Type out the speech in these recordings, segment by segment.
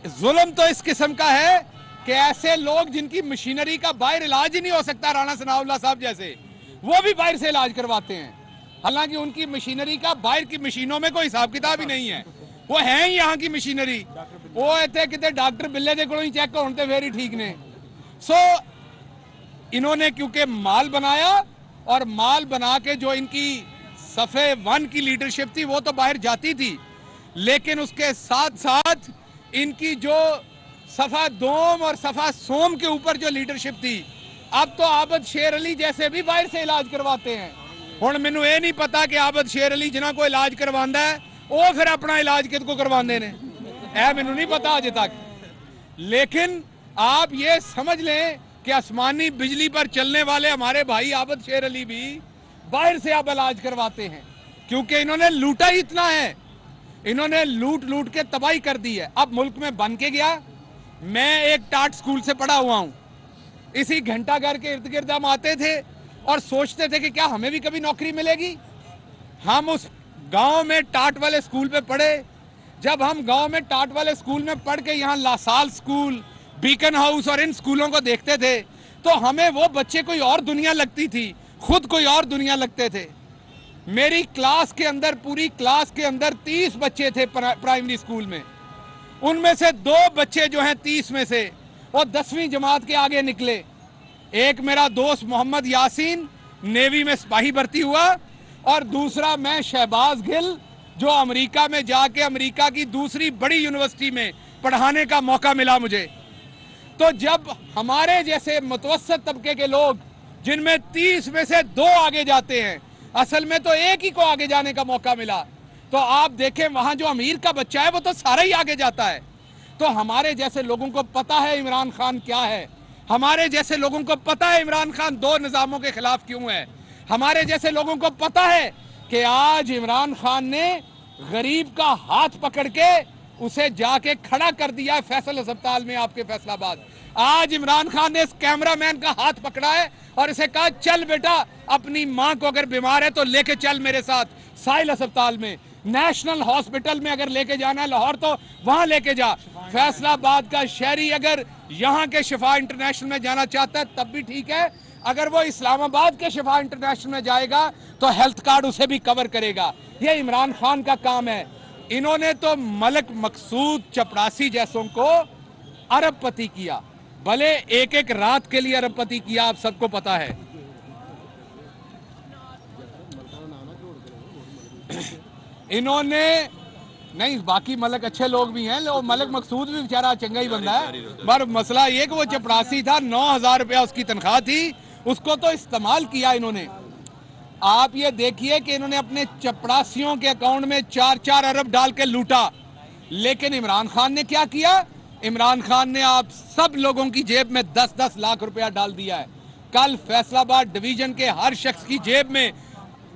जुल्म तो इस किस्म का है कि ऐसे लोग जिनकी मशीनरी का बाहर इलाज ही नहीं हो सकता, राणा सनाउल्लाह साहब जैसे, वो भी बाहर से इलाज करवाते हैं। हालांकि उनकी मशीनरी का बाहर की मशीनों में कोई हिसाब किताब ही नहीं है, वो है ही यहाँ की मशीनरी। वो इतने कितने डॉक्टर बिल्ले दे को ही चेक होते फिर ही ठीक ने। सो इन्होंने क्योंकि माल बनाया, और माल बना के जो इनकी सफ़े वन की लीडरशिप थी वो तो बाहर जाती थी, लेकिन उसके साथ साथ इनकी जो सफ़ा दोम और सफ़ा सोम के ऊपर जो लीडरशिप थी, अब तो आबद शेर अली जैसे भी बाहर से इलाज करवाते हैं। हुण मैनू ये नहीं पता कि आबद शेर अली जिन्हां को इलाज करवांदा है वो फिर अपना इलाज किद को करवांदे ने, ऐ मैनू नहीं पता अजे तक। लेकिन आप ये समझ लें कि आसमानी बिजली पर चलने वाले हमारे भाई आबद शेर अली भी बाहर से अब इलाज करवाते हैं, क्योंकि इन्होंने लूटा ही इतना है, इन्होंने लूट लूट के तबाही कर दी है। अब मुल्क में बन के गया। मैं एक टाट स्कूल से पढ़ा हुआ हूं, इसी घंटा घर के इर्द गिर्द हम आते थे और सोचते थे कि क्या हमें भी कभी नौकरी मिलेगी। हम उस गांव में टाट वाले स्कूल पे पढ़े। जब हम गांव में टाट वाले स्कूल में पढ़ के यहाँ लासाल स्कूल, बीकन हाउस और इन स्कूलों को देखते थे तो हमें वो बच्चे कोई और दुनिया लगती थी, खुद कोई और दुनिया लगते थे। मेरी क्लास के अंदर, पूरी क्लास के अंदर 30 बच्चे थे प्राइमरी स्कूल में, उनमें से 2 बच्चे जो हैं 30 में से वो 10वीं जमात के आगे निकले। एक मेरा दोस्त मोहम्मद यासीन नेवी में सिपाही भर्ती हुआ, और दूसरा मैं शहबाज गिल जो अमेरिका में जाके अमेरिका की दूसरी बड़ी यूनिवर्सिटी में पढ़ाने का मौका मिला मुझे। तो जब हमारे जैसे मुतवस्सित तबके के लोग, जिनमें 30 में से 2 आगे जाते हैं, असल में तो एक ही को आगे जाने का मौका मिला, तो आप देखें वहां जो अमीर का बच्चा है वो तो सारा ही आगे जाता है। तो हमारे जैसे लोगों को पता है इमरान खान क्या है, हमारे जैसे लोगों को पता है इमरान खान 2 निजामों के खिलाफ क्यों है, हमारे जैसे लोगों को पता है कि आज इमरान खान ने गरीब का हाथ पकड़ के उसे जाके खड़ा कर दिया है फैसल अस्पताल में आपके फैसलाबाद। आज इमरान खान ने इस कैमरामैन का हाथ पकड़ा है और इसे कहा चल बेटा, अपनी मां को अगर बीमार है तो लेके चल मेरे साथ साहिल अस्पताल में, नेशनल हॉस्पिटल में अगर लेके जाना है लाहौर तो वहां लेके जा। फैसलाबाद का शहरी अगर यहाँ के शिफा इंटरनेशनल में जाना चाहता है तब भी ठीक है, अगर वो इस्लामाबाद के शिफा इंटरनेशनल में जाएगा तो हेल्थ कार्ड उसे भी कवर करेगा। ये इमरान खान का काम है। इन्होंने तो मलिक मकसूद चपरासी जैसों को अरबपति किया, भले एक एक रात के लिए अरबपति किया, आप सबको पता है। इन्होंने नहीं, बाकी मलिक अच्छे लोग भी हैं, मलिक मकसूद भी बेचारा चंगा ही बंदा है, पर मसला ये कि वो चपरासी था, 9,000 रुपया उसकी तनख्वाह थी, उसको तो इस्तेमाल किया इन्होंने। आप ये देखिए कि इन्होंने अपने चपरासियों के अकाउंट में 4-4 अरब डाल के लूटा, लेकिन इमरान खान ने क्या किया? इमरान खान ने आप सब लोगों की जेब में 10-10 लाख रुपया डाल दिया है। कल फैसलाबाद डिवीजन के हर शख्स की जेब में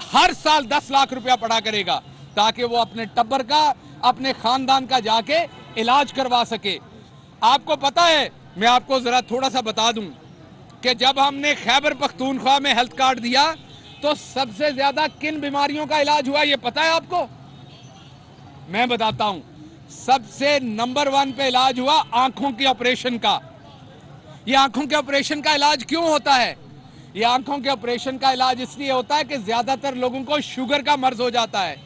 हर साल 10 लाख रुपया पड़ा करेगा, ताकि वो अपने टब्बर का, अपने खानदान का जाके इलाज करवा सके। आपको पता है, मैं आपको जरा थोड़ा सा बता दूं कि जब हमने खैबर पख्तूनख्वा में हेल्थ कार्ड दिया तो सबसे ज्यादा किन बीमारियों का इलाज हुआ, ये पता है आपको? मैं बताता हूं। सबसे नंबर 1 पे इलाज हुआ आंखों के ऑपरेशन का। ये आंखों के ऑपरेशन का इलाज क्यों होता है? ये आंखों के ऑपरेशन का इलाज इसलिए होता है कि ज्यादातर लोगों को शुगर का मर्ज हो जाता है,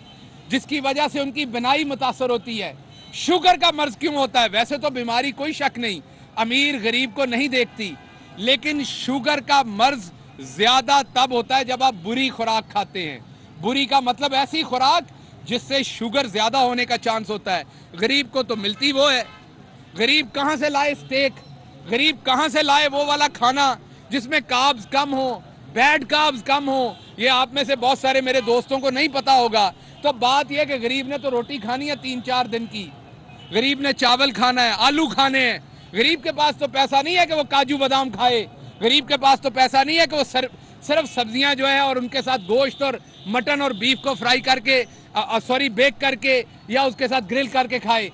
जिसकी वजह से उनकी बिनाई मुतासर होती है। शुगर का मर्ज क्यों होता है? वैसे तो बीमारी कोई शक नहीं, अमीर गरीब को नहीं देखती, लेकिन शुगर का मर्ज ज्यादा तब होता है जब आप बुरी खुराक खाते हैं। बुरी का मतलब ऐसी खुराक जिससे शुगर ज्यादा होने का चांस होता है। गरीब को तो मिलती वो है। गरीब कहां से लाए स्टेक, गरीब कहां से लाए वो वाला खाना जिसमें कार्ब्स कम हो, बैड कार्ब्स कम हो? ये आप में से बहुत सारे मेरे दोस्तों को नहीं पता होगा। तो बात यह कि गरीब ने तो रोटी खानी है 3-4 दिन की, गरीब ने चावल खाना है, आलू खाने हैं। गरीब के पास तो पैसा नहीं है कि वो काजू बादाम खाए, गरीब के पास तो पैसा नहीं है कि वो सिर्फ सब्जियां जो है और उनके साथ गोश्त और मटन और बीफ को फ्राई करके बेक करके या उसके साथ ग्रिल करके खाए।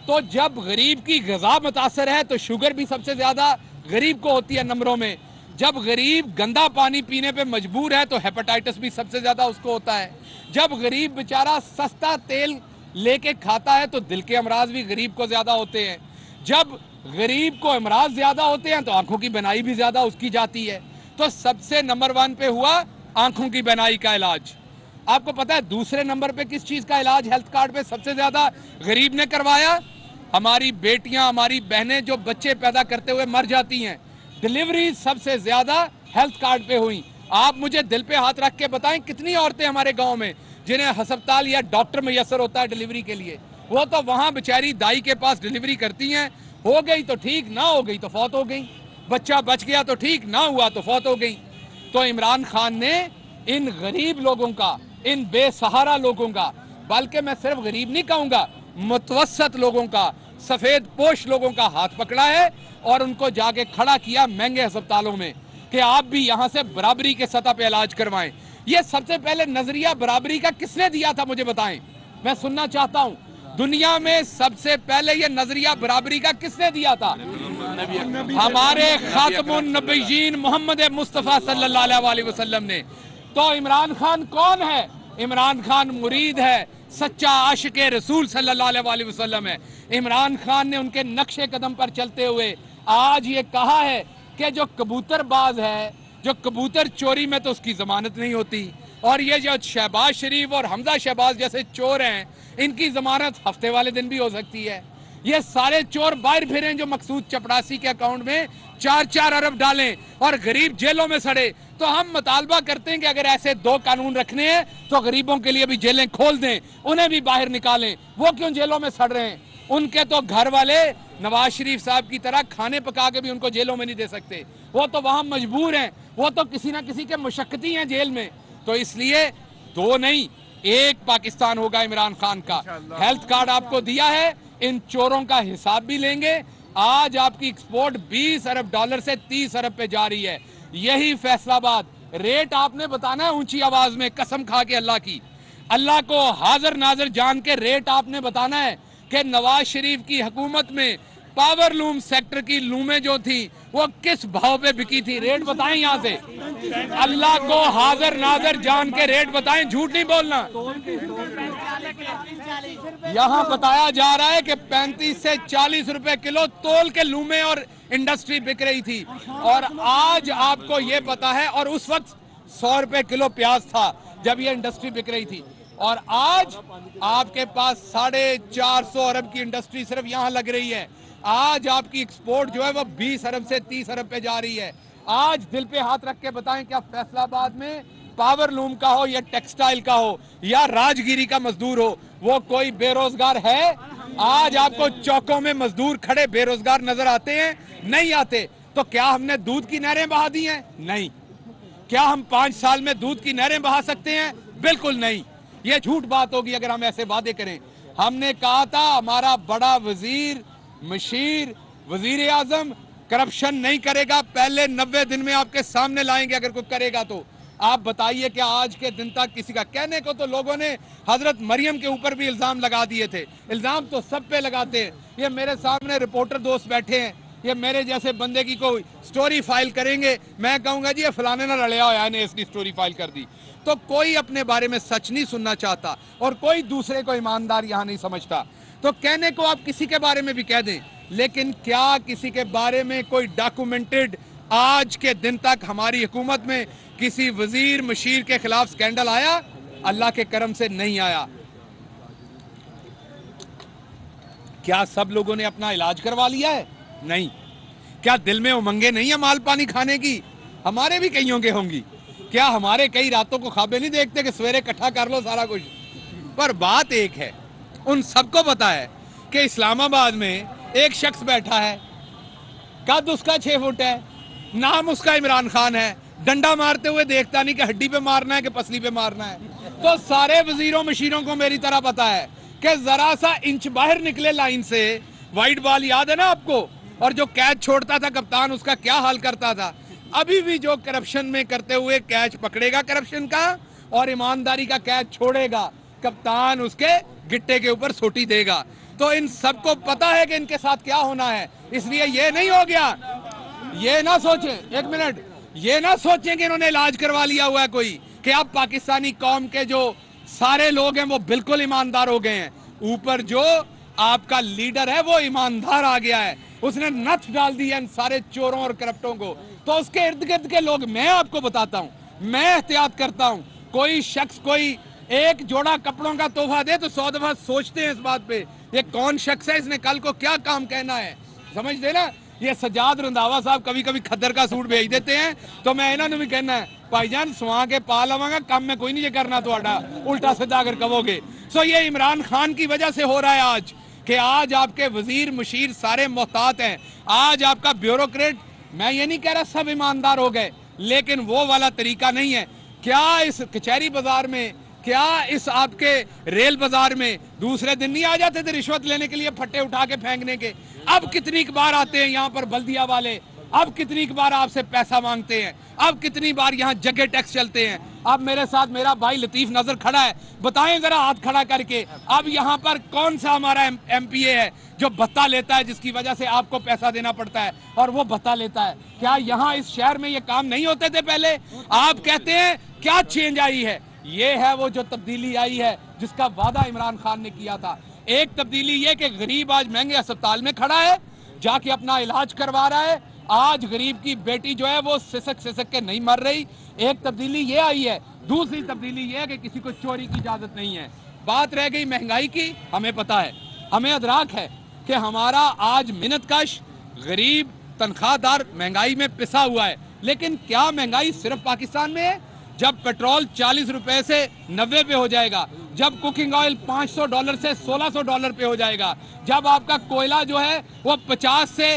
तो जब गरीब की ग़िज़ा मुतासर है तो शुगर भी सबसे ज्यादा गरीब को होती है नंबरों में। जब गरीब गंदा पानी पीने पे मजबूर है तो हेपेटाइटिस भी सबसे ज्यादा उसको होता है। जब गरीब बेचारा सस्ता तेल लेके खाता है तो दिल के अमराज भी गरीब को ज्यादा होते हैं। जब गरीब को अमराज ज्यादा होते हैं तो आंखों की बनाई भी ज्यादा उसकी जाती है। तो सबसे नंबर 1 पे हुआ आंखों की बनाई का इलाज। आपको पता है दूसरे नंबर पे किस चीज का इलाज हेल्थ कार्ड पे सबसे ज्यादा गरीब ने करवाया? हमारी बेटियां, हमारी बहनें जो बच्चे पैदा करते हुए मर जाती हैं, डिलीवरी सबसे ज्यादा हेल्थ कार्ड पे हुई। आप मुझे दिल पे हाथ रख के बताएं कितनी औरतें हमारे गांव में जिन्हें अस्पताल या डॉक्टर मैसर होता है डिलीवरी के लिए, वो तो वहां बेचारी दाई के पास डिलीवरी करती हैं। हो गई तो ठीक, ना हो गई तो फौत हो गई। बच्चा बच गया तो ठीक, ना हुआ तो फौत हो गई। तो इमरान खान ने इन गरीब लोगों का, इन बेसहारा लोगों का, बल्कि मैं सिर्फ गरीब नहीं कहूंगा, मुतवसत लोगों का, सफेद पोश लोगों का हाथ पकड़ा है और उनको जाके खड़ा किया महंगे अस्पतालों में कि आप भी यहां से बराबरी के सतह पे इलाज करवाएं। ये सबसे पहले नजरिया बराबरी का किसने दिया था मुझे बताएं, मैं सुनना चाहता हूं। दुनिया में सबसे पहले ये नजरिया बराबरी का किसने दिया था? हमारे खातमुन नबीयीन मोहम्मद मुस्तफा सल्लल्लाहु अलैहि वसल्लम ने। तो इमरान खान कौन है? इमरान खान मुरीद है, सच्चा आशिक रसूल सल्लल्लाहु अलैहि वसल्लम है। इमरान खान ने उनके नक्शे कदम पर चलते हुए आज ये कहा है कि जो कबूतरबाज है, जो कबूतर चोरी में तो उसकी जमानत नहीं होती, और ये जो शहबाज शरीफ और हमजा शहबाज जैसे चोर हैं, इनकी जमानत हफ्ते वाले दिन भी हो सकती है। ये सारे चोर बाहर फिरें जो मकसूद चपड़ासी के अकाउंट में 4-4 अरब डालें और गरीब जेलों में सड़े। तो हम मुतालबा करते हैं कि अगर ऐसे 2 कानून रखने हैं तो गरीबों के लिए भी जेलें खोल दें, उन्हें भी बाहर निकालें। वो क्यों जेलों में सड़ रहे हैं? उनके तो घर वाले नवाज शरीफ साहब की तरह खाने पका के भी उनको जेलों में नहीं दे सकते, वो तो वहां मजबूर हैं, वो तो किसी ना किसी के मुशक्कती हैं जेल में। तो इसलिए 2 नहीं, 1 पाकिस्तान होगा इमरान खान का। हेल्थ कार्ड आपको दिया है, इन चोरों का हिसाब भी लेंगे। आज आपकी एक्सपोर्ट 20 अरब डॉलर से 30 अरब पे जा रही है। यही फैसलाबाद रेट आपने बताना है ऊंची आवाज में, कसम खा के अल्लाह की, अल्लाह को हाजिर नाजिर जान के रेट आपने बताना है कि नवाज शरीफ की हुकूमत में पावर लूम सेक्टर की लूमें जो थी वो किस भाव पे बिकी थी। रेट बताएं यहाँ से, अल्लाह को हाजिर नाजिर जान के रेट बताएं, झूठ नहीं बोलना। यहाँ बताया जा रहा है कि 35 से 40 रुपए किलो तोल के लूमें और इंडस्ट्री बिक रही थी, और आज आपको ये पता है, और उस वक्त 100 रुपए किलो प्याज था जब ये इंडस्ट्री बिक रही थी, और आज आपके पास 450 अरब की इंडस्ट्री सिर्फ यहाँ लग रही है। आज आपकी एक्सपोर्ट जो है वो 20 अरब से 30 अरब पे जा रही है। आज दिल पे हाथ रख के बताएं, क्या फैसलाबाद में पावर लूम का हो या टेक्सटाइल का हो या राजगिरी का मजदूर हो, वो कोई बेरोजगार है? आज आपको चौकों में मजदूर खड़े बेरोजगार नजर आते हैं? नहीं आते। तो क्या हमने दूध की नहरें बहा दी हैं? नहीं। क्या हम 5 साल में दूध की नहरें बहा सकते हैं? बिल्कुल नहीं। ये झूठ बात होगी अगर हम ऐसे वादे करें। हमने कहा था हमारा बड़ा वजीर मशीर वजीर आजम करप्शन नहीं करेगा, पहले 90 दिन में आपके सामने लाएंगे अगर कोई करेगा तो। आप बताइए कि आज के दिन तक किसी का, कहने को तो लोगों ने हजरत मरियम के ऊपर भी इल्जाम लगा दिए थे, इल्जाम तो सब पे लगाते हैं। ये मेरे सामने रिपोर्टर दोस्त बैठे हैं, ये मेरे जैसे बंदे की कोई स्टोरी फाइल करेंगे, मैं कहूंगा जी ये फलाने ना रलिया होया ने इसकी स्टोरी फाइल कर दी। तो कोई अपने बारे में सच नहीं सुनना चाहता और कोई दूसरे को ईमानदार यहां नहीं समझता। तो कहने को आप किसी के बारे में भी कह दें, लेकिन क्या किसी के बारे में कोई डॉक्यूमेंटेड आज के दिन तक हमारी हुकूमत में किसी वजीर मशीर के खिलाफ स्कैंडल आया? अल्लाह के करम से नहीं आया। क्या सब लोगों ने अपना इलाज करवा लिया है? नहीं। क्या दिल में उमंगे नहीं है माल पानी खाने की? हमारे भी कईयों के होंगी। क्या हमारे कई रातों को ख्वाबें नहीं देखते कि सवेरे इकट्ठा कर लो सारा कुछ? पर बात एक है, उन सबको पता है कि इस्लामाबाद में एक शख्स बैठा है, कद उसका 6 फुट है, नाम उसका इमरान खान है, डंडा मारते हुए देखता नहीं कि हड्डी पे मारना है कि पसली पे मारना है। तो सारे वजीरों मशीरों को मेरी तरह पता है कि जरा सा इंच बाहर निकले लाइन से, वाइट बॉल याद है ना आपको, और जो कैच छोड़ता था कप्तान उसका क्या हाल करता था। अभी भी जो करप्शन में करते हुए कैच पकड़ेगा करप्शन का और ईमानदारी का कैच छोड़ेगा, कप्तान उसके गिट्टे के ऊपर सोटी देगा। तो इन सबको पता है कि इनके साथ क्या होना है, इसलिए ये नहीं हो गया। ये ना सोचें, एक मिनट, ये ना सोचें कि इन्होंने इलाज करवा लिया हुआ है कोई, कि अब पाकिस्तानी कौम के जो सारे लोग हैं वो बिल्कुल ईमानदार हो गए हैं। ऊपर जो आपका लीडर है वो ईमानदार आ गया है, उसने नथ डाल दी है इन सारे चोरों और करप्टों को, तो उसके इर्द गिर्द के लोग, मैं आपको बताता हूं, मैं एहतियात करता हूं, कोई शख्स कोई एक जोड़ा कपड़ों का तोहफा दे तो 100 दफा सोचते हैं इस बात पे, ये कौन शख्स है, इसने कल को क्या काम कहना है, समझते ना। ये सजाद रंधावा साहब कभी कभी खद्दर का सूट भेज देते हैं, तो मैं इन्होंने भी कहना है भाईजान सुहा के पा लवांगा, कम में कोई नहीं ये करना, तो उल्टा सीधा अगर कहोगे। सो ये इमरान खान की वजह से हो रहा है आज, कि आज आपके वजीर मुशीर सारे मोहतात हैं, आज आपका ब्यूरोक्रेट, मैं ये नहीं कह रहा सब ईमानदार हो गए, लेकिन वो वाला तरीका नहीं है। क्या इस कचहरी बाजार में, क्या इस आपके रेल बाजार में दूसरे दिन नहीं आ जाते थे रिश्वत लेने के लिए, फट्टे उठा के फेंकने के? अब कितनी बार आते हैं यहाँ पर बल्दिया वाले, अब कितनी बार आपसे पैसा मांगते हैं, अब कितनी बार यहाँ जगह टैक्स चलते हैं। अब मेरे साथ मेरा भाई लतीफ नजर खड़ा है, बताएं जरा हाथ खड़ा करके, अब यहाँ पर कौन सा हमारा एमपीए है जो भत्ता लेता है, जिसकी वजह से आपको पैसा देना पड़ता है और वो भत्ता लेता है? क्या यहाँ इस शहर में ये काम नहीं होते थे पहले? आप कहते हैं क्या चेंज आई है? ये है वो जो तब्दीली आई है जिसका वादा इमरान खान ने किया था। एक तब्दीली ये कि गरीब आज महंगे अस्पताल में खड़ा है, जाके अपना इलाज करवा रहा है, आज गरीब की बेटी जो है वो सिसक सिसक के नहीं मर रही, एक तब्दीली ये आई है। दूसरी तब्दीली ये है कि किसी को चोरी की इजाजत नहीं है। बात रह गई महंगाई की, हमें पता है, हमें अदराक है कि हमारा आज मिन्नतकश गरीब तनख्वाहदार महंगाई में पिसा हुआ है, लेकिन क्या महंगाई सिर्फ पाकिस्तान में है? जब पेट्रोल 40 रुपए से 90 पे हो जाएगा, जब कुकिंग ऑयल $500 से $1600 पे हो जाएगा, जब आपका कोयला जो है वो 50 से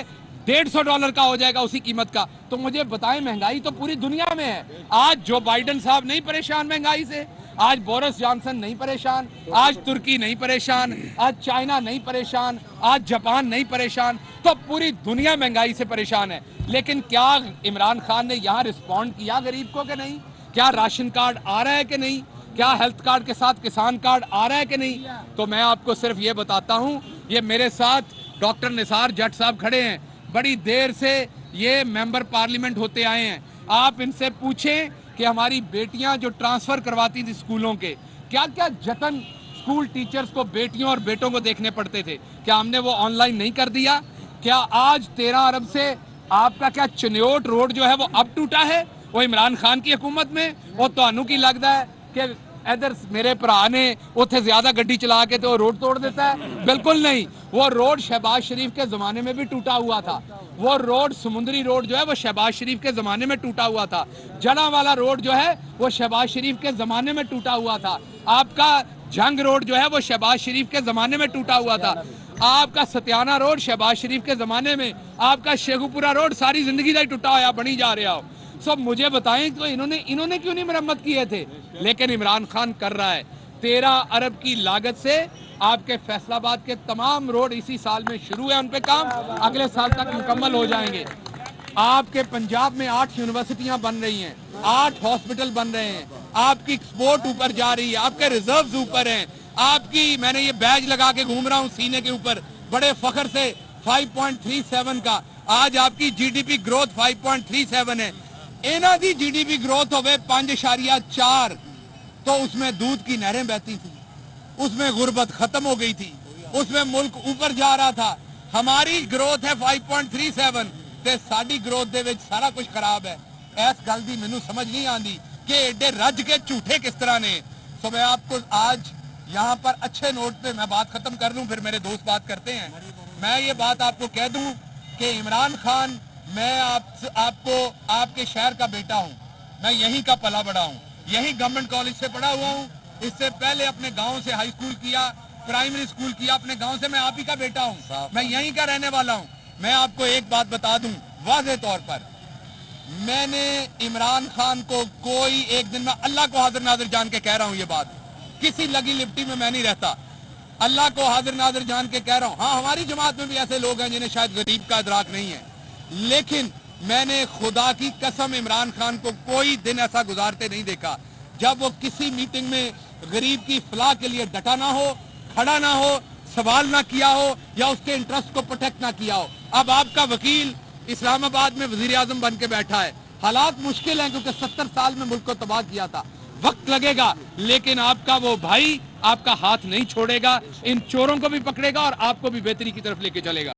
$150 का हो जाएगा उसी कीमत का, तो मुझे बताएं महंगाई तो पूरी दुनिया में है। आज जो बाइडेन साहब नहीं परेशान महंगाई से, आज बोरिस जॉनसन नहीं परेशान, आज तुर्की नहीं परेशान, आज चाइना नहीं परेशान, आज जापान नहीं परेशान, तो पूरी दुनिया महंगाई से परेशान है। लेकिन क्या इमरान खान ने यहाँ रिस्पॉन्ड किया गरीब को कि नहीं? क्या राशन कार्ड आ रहा है कि नहीं? क्या हेल्थ कार्ड के साथ किसान कार्ड आ रहा है कि नहीं? तो मैं आपको सिर्फ ये बताता हूँ, ये मेरे साथ डॉक्टर निसार जट साहब खड़े हैं, बड़ी देर से ये मेंबर पार्लियामेंट होते आए हैं। आप इनसे पूछें कि हमारी बेटियां जो ट्रांसफर करवाती थी स्कूलों के, क्या क्या जतन स्कूल टीचर्स को बेटियों और बेटों को देखने पड़ते थे, क्या हमने वो ऑनलाइन नहीं कर दिया? क्या आज 13 अरब से आपका क्या चन्योट रोड जो है वो अब टूटा है? वो इमरान खान की हुकूमत में? वो तो की लगता है कि इधर मेरे भरा ने उथे ज्यादा गड्डी चला के तो रोड तोड़ देता है? बिल्कुल नहीं, वो रोड शहबाज शरीफ के जमाने में भी टूटा हुआ था। वो रोड समुद्री रोड जो है वो शहबाज शरीफ के जमाने में टूटा हुआ था। जना वाला रोड जो है वो शहबाज शरीफ के जमाने में टूटा हुआ था। आपका जंग रोड जो है वो शहबाज शरीफ के जमाने में टूटा हुआ था। आपका सत्याना रोड शहबाज शरीफ के जमाने में, आपका शेखुपुरा रोड सारी जिंदगी का ही टूटा हुआ बनी जा रहा हो। सब मुझे बताएं तो इन्होंने क्यों नहीं मरम्मत किए थे? लेकिन इमरान खान कर रहा है। 13 अरब की लागत से आपके फैसलाबाद के तमाम रोड इसी साल में शुरू है, उन पे काम अगले साल तक मुकम्मल हो जाएंगे। आपके पंजाब में 8 यूनिवर्सिटियां बन रही हैं, 8 हॉस्पिटल बन रहे हैं, आपकी एक्सपोर्ट ऊपर जा रही है, आपके रिजर्व्स ऊपर हैं, आपकी, मैंने ये बैज लगा के घूम रहा हूँ सीने के ऊपर बड़े फख्र से, 5.37 का आज आपकी जीडीपी ग्रोथ 5.37 है। इन्हों की जीडीपी ग्रोथ हो 5.4, तो उसमें दूध की नहरें बहती थी, उसमें गुर्बत खत्म हो गई थी, उसमें मुल्क ऊपर जा रहा था। हमारी ग्रोथ है 5.37 ते साडी ग्रोथ दे विच सारा कुछ खराब है। इस गल दी मैनू समझ नहीं आती कि एडे रज के झूठे किस तरह ने। तो मैं आपको आज यहाँ पर अच्छे नोट पे मैं बात खत्म कर लूं, फिर मेरे दोस्त बात करते हैं। मैं ये बात आपको कह दूं कि इमरान खान, मैं आपको आपके शहर का बेटा हूं, मैं यहीं का पला बड़ा हूं, यहीं गवर्नमेंट कॉलेज से पढ़ा हुआ हूं। इससे पहले अपने गांव से हाई स्कूल किया, प्राइमरी स्कूल किया अपने गांव से। मैं आप ही का बेटा हूं, मैं यहीं का रहने वाला हूं। मैं आपको एक बात बता दूं वाज़ेह तौर पर, मैंने इमरान खान को कोई एक दिन में, अल्लाह को हाजिर नाजिर जान के कह रहा हूं, ये बात किसी लगी लिपटी में मैं नहीं रहता, अल्लाह को हाजिर नाजिर जान के कह रहा हूं। हाँ, हमारी जमात में भी ऐसे लोग हैं जिन्हें शायद गरीब का इदराक नहीं है, लेकिन मैंने खुदा की कसम इमरान खान को कोई दिन ऐसा गुजारते नहीं देखा जब वो किसी मीटिंग में गरीब की फलाह के लिए डटा ना हो, खड़ा ना हो, सवाल ना किया हो या उसके इंटरेस्ट को प्रोटेक्ट ना किया हो। अब आपका वकील इस्लामाबाद में वजीर आजम बन के बैठा है। हालात मुश्किल हैं क्योंकि 70 साल में मुल्क को तबाह किया था। वक्त लगेगा, लेकिन आपका वो भाई आपका हाथ नहीं छोड़ेगा, इन चोरों को भी पकड़ेगा और आपको भी बेहतरी की तरफ लेके चलेगा।